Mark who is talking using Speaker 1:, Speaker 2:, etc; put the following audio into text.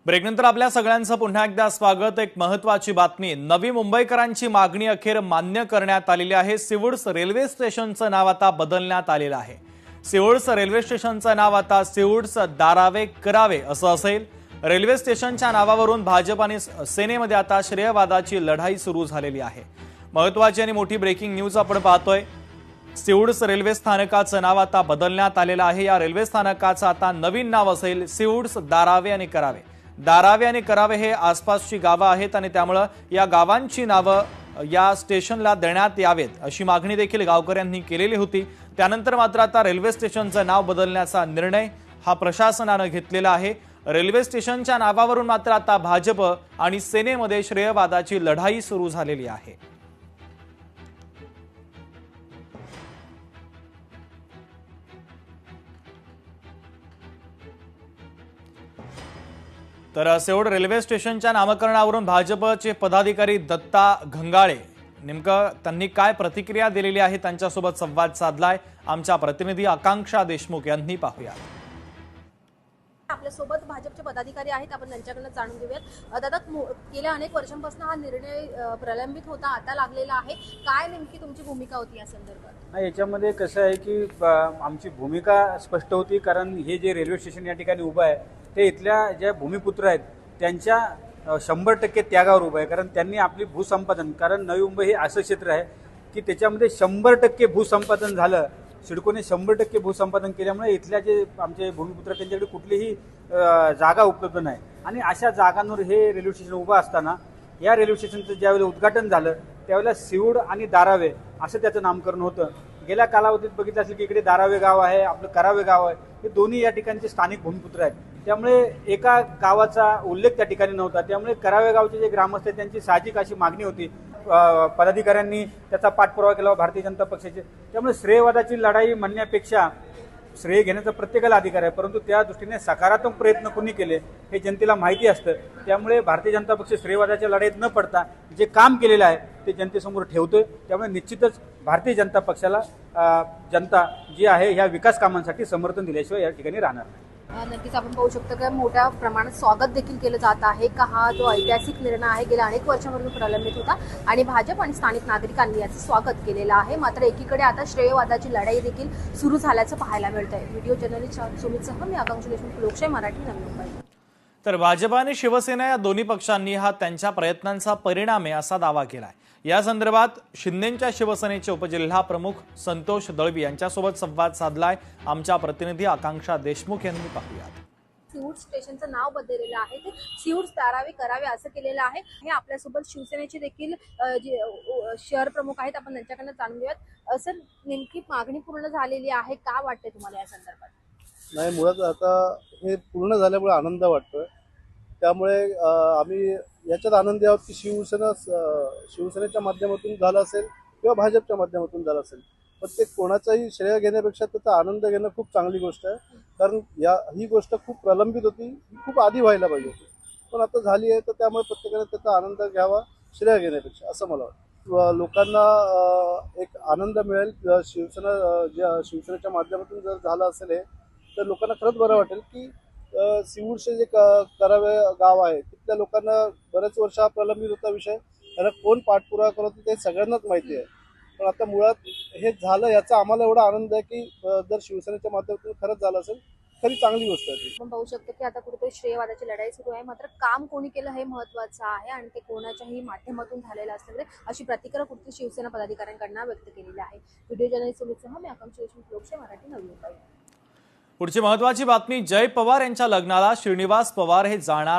Speaker 1: ब्रेकनंतर आपल्या सगळ्यांचं पुन्हा एकदा स्वागत। एक महत्त्वाची बातमी, नवी मुंबईकरांची मागणी अखेर मान्य करण्यात आलेली आहे। सिवूड्स रेल्वे स्टेशनचं नाव आता बदलण्यात आलेलं आहे। सिवूड्स रेल्वे स्टेशनचं नाव आता सिवूड्स दारावे करावे असं असेल। रेल्वे स्टेशनच्या नावावरून भाजप आणि सेनेमध्ये आता श्रेयवादाची लढाई सुरू झालेली आहे। महत्त्वाची आणि मोठी ब्रेकिंग न्यूज आपण पाहतोय। सिवूड्स रेल्वे स्थानकाचं नाव आता बदलण्यात आलेलं आहे। या रेल्वे स्थानकाचं आता नवीन नाव असेल सिवूड्स दारावे आणि करावे। दारावे आणि करावे हे आसपासची गावं आहेत आणि त्यामुळे या गावांची नावं या स्टेशनला देण्यात यावेत अशी मागणी देखील गावकऱ्यांनी केलेली होती। त्यानंतर मात्र आता रेल्वे स्टेशनचं नाव बदलण्याचा निर्णय हा प्रशासनाने घेतलेला आहे। रेल्वे स्टेशनच्या नावावरून मात्र आता भाजप आणि सेनेमध्ये श्रेयवादाची लढाई सुरू झालेली आहे। तर सिवूड रेल्वे स्टेशनच्या नामकरणावरून भाजपचे पदाधिकारी दत्ता घंगाळे नेमकं त्यांनी काय प्रतिक्रिया दिलेली आहे त्यांच्यासोबत संवाद साधलाय आमच्या प्रतिनिधी आकांक्षा देशमुख यांनी। पाहूया।
Speaker 2: आपल्या सोबत भाजपचे पदाधिकारी आहेत, आपण त्यांच्याकडून जाणून घेऊयात। दादा, गेल्या अनेक वर्षांपासून हा निर्णय प्रलंबित होता, आता लागलेला आहे, काय नेमकी तुमची भूमिका होती या संदर्भात?
Speaker 3: याच्यामध्ये कसं आहे की आमची भूमिका स्पष्ट होती, कारण हे जे रेल्वे स्टेशन या ठिकाणी उभं आहे ते इथल्या ज्या भूमिपुत्र आहेत त्यांच्या 100% त्यागावर उभं आहे। कारण त्यांनी आपली भूसंपादन, कारण नवी मुंबई हे असं क्षेत्र आहे की त्याच्यामध्ये 100% भूसंपादन झालं। सिडकोने 100% भूसंपादन केल्यामुळे इथल्या जे आमचे भूमिपुत्र त्यांच्याकडे कुठलीही जागा उपलब्ध नाही आणि अशा जागांवर हे रेल्वे स्टेशन उभं असताना या रेल्वे स्टेशनचं ज्यावेळेला उद्घाटन झालं त्यावेळेला सिवूड आणि दारावे असं त्याचं नामकरण होतं। गेल्या कालावधीत बघितलं असेल की इकडे दारावे गाव आहे, आपलं करावे गाव आहे, हे दोन्ही या ठिकाणचे स्थानिक भूमिपुत्र आहेत। त्यामुळे एका गावाचा उल्लेख त्या ठिकाणी नव्हता, त्यामुळे करावे गावचे जे ग्रामस्थ आहेत त्यांची साहजिक अशी मागणी होती। पदाधिकाऱ्यांनी त्याचा पाठपुरावा केला भारतीय जनता पक्षाचे। त्यामुळे श्रेयवादाची लढाई म्हणण्यापेक्षा श्रेय घेण्याचा प्रत्येकाला अधिकार आहे, परंतु त्या दृष्टीने सकारात्मक प्रयत्न कोणी केले हे जनतेला माहिती असतं। त्यामुळे भारतीय जनता पक्ष श्रेयवादाच्या लढाईत न पडता जे काम केलेलं आहे ते जनतेसमोर ठेवतोय। त्यामुळे निश्चितच भारतीय जनता पक्षाला जनता जी आहे ह्या विकास कामांसाठी समर्थन दिल्याशिवाय या ठिकाणी राहणार नाही।
Speaker 2: नक्कीच आपण पाहू शकतो की मोठ्या प्रमाणात स्वागत देखील केलं जात आहे का हा जो ऐतिहासिक निर्णय आहे गेल्या अनेक वर्षांपासून प्रलंबित होता आणि भाजप आणि स्थानिक नागरिकांनी याचं स्वागत केलेलं आहे। मात्र एकीकडे आता श्रेयवादाची लढाई देखील सुरू झाल्याचं पाहायला मिळतंय। व्हिडिओ जर्नलिस्ट सुमितसह मी आकांक्षा देशमुख, लोकशाही मराठी, नवी मुंबई।
Speaker 1: तर भाजप आणि शिवसेना या दोन्ही पक्षांनी हा त्यांच्या प्रयत्नांचा परिणाम आहे असा दावा केलाय। या संदर्भात शिंदेंच्या शिवसेनेचे उपजिल्हा प्रमुख संतोष दळवी यांच्यासोबत संवाद साधलाय आमच्या प्रतिनिधी आकांक्षा देशमुख यांनी। पाहूयात।
Speaker 2: सिवूड स्टेशनचं नाव बदललेलं आहे, ते सिवूड्स दारावे करावे असं केलेलं आहे। हे आपल्यासोबत शिवसेनेचे देखील जे शहर प्रमुख आहेत, आपण त्यांच्याकडनं जाणून घेऊयात। सर, नेमकी मागणी पूर्ण झालेली आहे, का वाटते तुम्हाला या संदर्भात?
Speaker 4: नाही, मुळात आता हे पूर्ण झाल्यामुळे आनंद वाटतोय। त्यामुळे आम्ही याच्यात आनंदी आहोत की शिवसेनेच्या माध्यमातून झालं असेल किंवा भाजपच्या माध्यमातून झालं असेल, पण ते कोणाचाही श्रेय घेण्यापेक्षा त्याचा आनंद घेणं खूप चांगली गोष्ट आहे। कारण ही गोष्ट खूप प्रलंबित होती, खूप आधी व्हायला पाहिजे होती, पण आता झाली आहे, तर त्यामुळे प्रत्येकाने त्याचा आनंद घ्यावा श्रेय घेण्यापेक्षा, असं मला वाटतं। लोकांना एक आनंद मिळेल, शिवसेनेच्या माध्यमातून जर झालं असेल हे, तर लोकांना खरंच बरं वाटेल की सिवूडचे जे करावे गाव आहे तिथल्या लोकांना बरेच वर्ष हा प्रलंबित होता विषय, त्याला कोण पाठपुरावा करत होते ते सगळ्यांनाच माहिती आहे। पण आता मुळात हे झालं याचा आम्हाला एवढा आनंद आहे की जर शिवसेनेच्या माध्यमातून खरंच झालं असेल खरी चांगली गोष्ट आहे।
Speaker 2: आपण पाहू शकतो की आता कुठेतरी श्रेयवादाची लढाई सुरू आहे, मात्र काम कोणी केलं हे महत्त्वाचं आहे आणि ते कोणाच्याही माध्यमातून झालेलं असल्यामुळे अशी प्रतिक्रिया कुठेतरी शिवसेना पदाधिकाऱ्यांकडून व्यक्त केलेली आहे। व्हिडिओ जर्नलिस्ट सुमितसह मी आकांक्षा देशमुख, लोकशाही मराठी, नवी मुंबई।
Speaker 1: पुढची महत्त्वाची बातमी, जय पवार यांच्या लग्नाला श्रीनिवास पवार हे जाणार